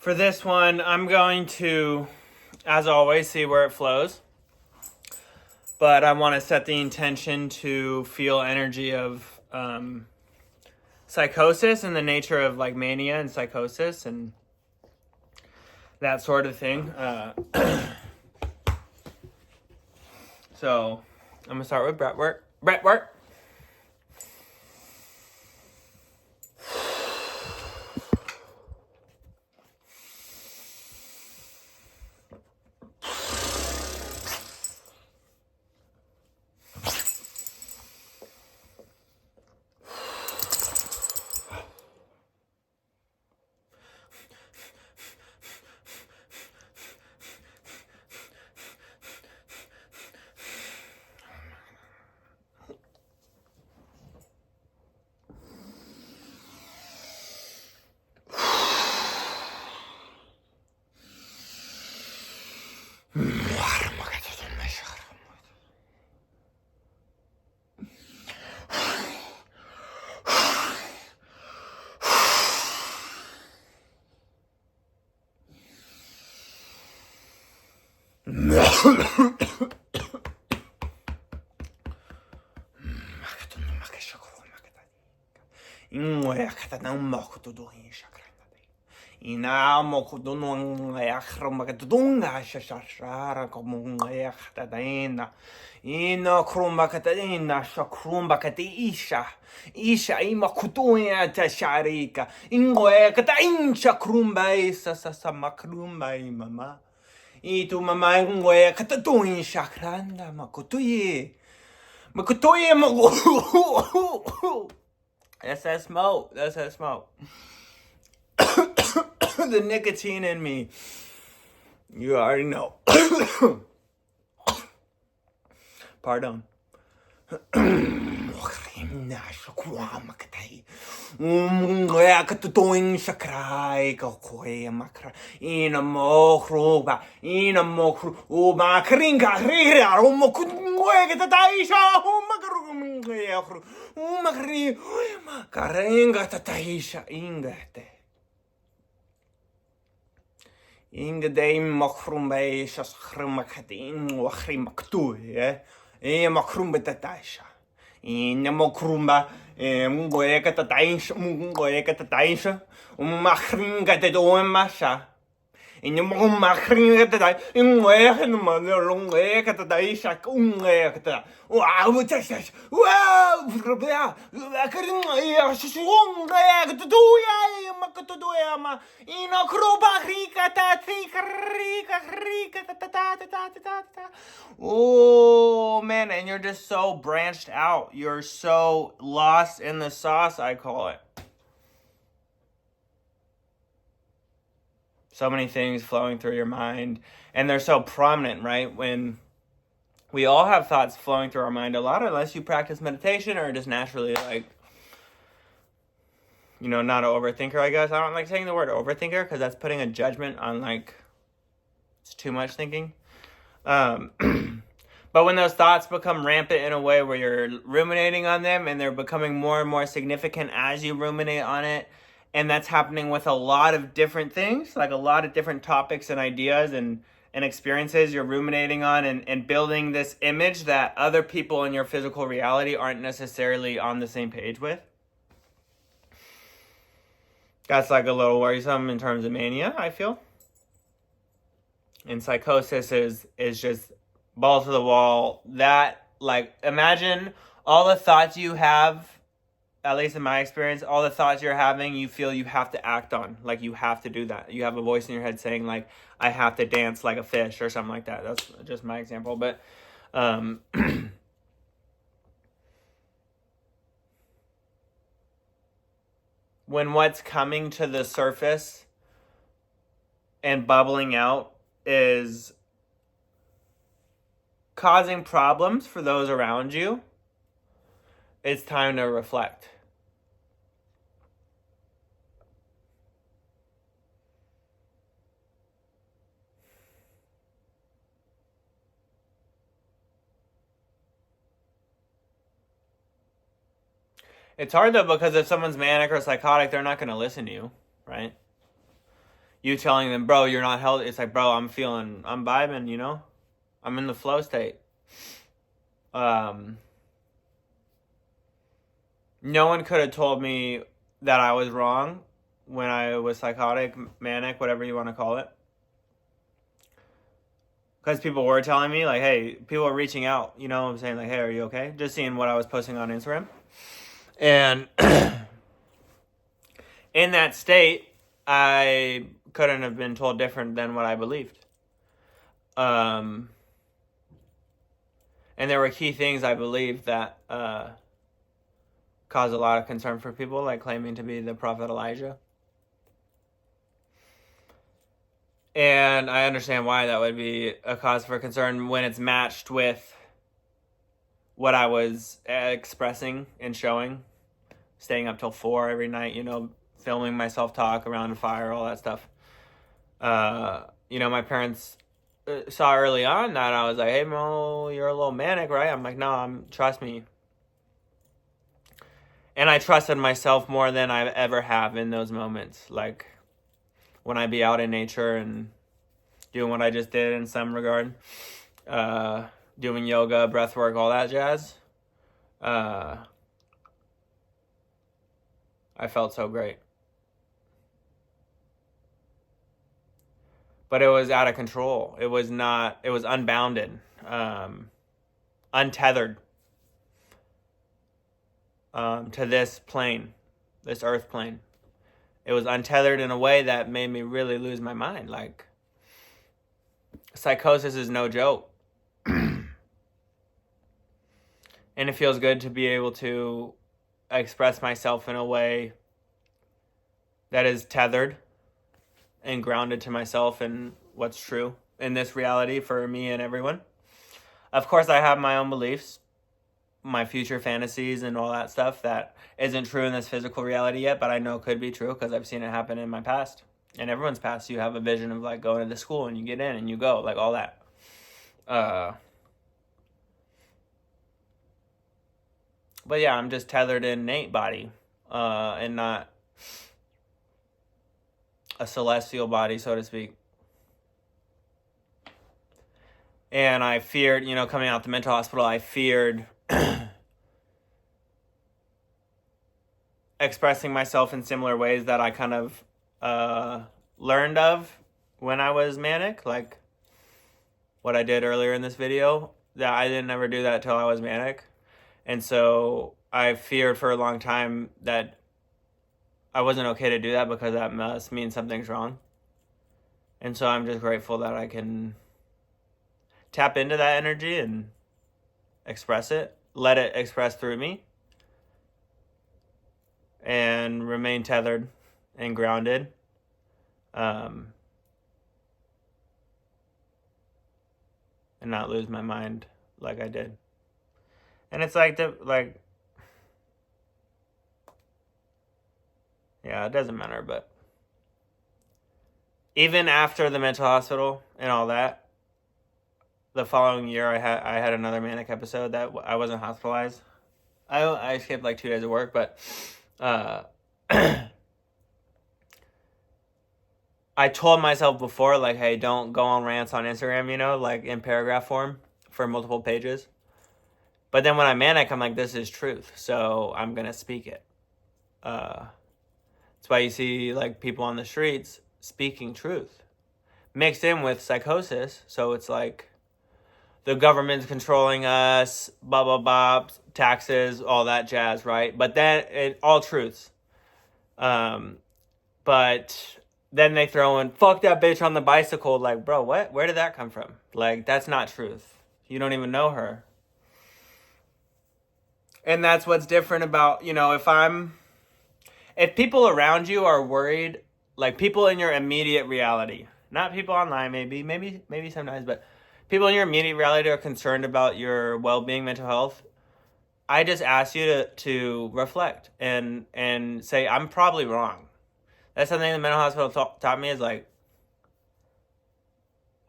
For this one, I'm going to, as always, see where it flows. But I want to set the intention to feel energy of psychosis and the nature of like mania and psychosis and that sort of thing. So I'm going to start with breath work. Breath work. Ina krumba katadina shakrumba katiisha isha ima kutuya tasharika ingwe kataincha krumba isa sasa makrumba mama itu mama ingwe katatuin shakranda makutuye makutuye. That's that smoke. That's that smoke. The nicotine in me. You already know. Pardon. Inga de makrumbe shas khrumakhatin wa khrimaktu makrumbe tataisha in makrumba ngoeka tataisha ngoeka tataisha makhringa de domasha in makhringa tatai in ngoeka no ngoeka tataisha ngoeka ta wow tasha wow problema akaringa shunga tuya makatuya ma ina kruba rika ta rika ta. Oh man, and you're just so branched out. You're so lost in the sauce, I call it. So many things flowing through your mind, and they're so prominent, right? When we all have thoughts flowing through our mind a lot, unless you practice meditation or just naturally like, you know, not an overthinker, I guess. I don't like saying the word overthinker because that's putting a judgment on like, it's too much thinking. But when those thoughts become rampant in a way where you're ruminating on them and they're becoming more and more significant as you ruminate on it, and that's happening with a lot of different things, like a lot of different topics and ideas and experiences you're ruminating on and building this image that other people in your physical reality aren't necessarily on the same page with. That's like a little worrisome in terms of mania, I feel. And psychosis is just balls to the wall. That, like, imagine all the thoughts you have, at least in my experience, all the thoughts you're having, you feel you have to act on. Like, you have to do that. You have a voice in your head saying, like, I have to dance like a fish or something like that. That's just my example. But, when what's coming to the surface and bubbling out is causing problems for those around you, it's time to reflect. It's hard though, because if someone's manic or psychotic, they're not going to listen to you, right? you telling them, bro, you're not healthy. It's like, bro, I'm vibing, you know? I'm in the flow state. No one could have told me that I was wrong when I was psychotic, manic, whatever you want to call it. Because people were telling me, like, hey, people were reaching out, you know what I'm saying? Like, hey, are you okay? Just seeing what I was posting on Instagram. And in that state, I couldn't have been told different than what I believed. And there were key things I believed that caused a lot of concern for people, like claiming to be the prophet Elijah. And I understand why that would be a cause for concern when it's matched with what I was expressing and showing. Staying up till 4 every night, you know, filming myself talk around a fire, all that stuff. You know, my parents saw early on that I was like, hey, Mo, you're a little manic, right? I'm like, no, trust me. And I trusted myself more than I ever have in those moments. Like, when I be out in nature and doing what I just did in some regard, doing yoga, breath work, all that jazz, I felt so great. But it was out of control. It was unbounded, untethered to this plane, this earth plane. It was untethered in a way that made me really lose my mind. Like, psychosis is no joke. And it feels good to be able to express myself in a way that is tethered and grounded to myself and what's true in this reality for me and everyone. Of course, I have my own beliefs, my future fantasies and all that stuff that isn't true in this physical reality yet, but I know could be true because I've seen it happen in my past. In everyone's past, you have a vision of like going to the school and you get in and you go, like all that. But yeah, I'm just tethered in Nate body, and not a celestial body, so to speak. And I feared, you know, coming out the mental hospital, I feared expressing myself in similar ways that I kind of learned of when I was manic, like what I did earlier in this video, that I didn't ever do that till I was manic. And so I feared for a long time that I wasn't okay to do that because that must mean something's wrong. And so I'm just grateful that I can tap into that energy and express it, let it express through me, and remain tethered and grounded. And not lose my mind like I did. And it's like, yeah, it doesn't matter, but even after the mental hospital and all that, the following year I had another manic episode that I wasn't hospitalized. I skipped like 2 days of work, but I told myself before, like, hey, don't go on rants on Instagram, you know, like in paragraph form for multiple pages. But then when I'm manic, I'm like, this is truth, so I'm going to speak it. That's why you see, like, people on the streets speaking truth. Mixed in with psychosis, so it's like the government's controlling us, blah, blah, blah, taxes, all that jazz, right? But then, all truths. But then they throw in, fuck that bitch on the bicycle. Like, bro, what? Where did that come from? Like, that's not truth. You don't even know her. And that's what's different about, you know, if people around you are worried, like people in your immediate reality, not people online, maybe sometimes, but people in your immediate reality are concerned about your well-being, mental health, I just ask you to reflect and say, I'm probably wrong. That's something the mental hospital taught me, is like,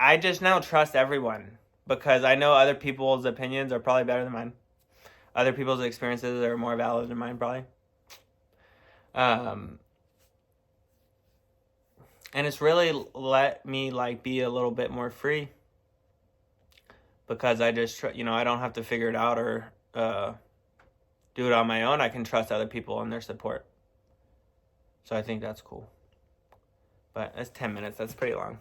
I just now trust everyone because I know other people's opinions are probably better than mine. Other people's experiences are more valid than mine, probably. And it's really let me like be a little bit more free, because I just I don't have to figure it out or do it on my own. I can trust other people and their support. So I think that's cool. But that's 10 minutes. That's pretty long.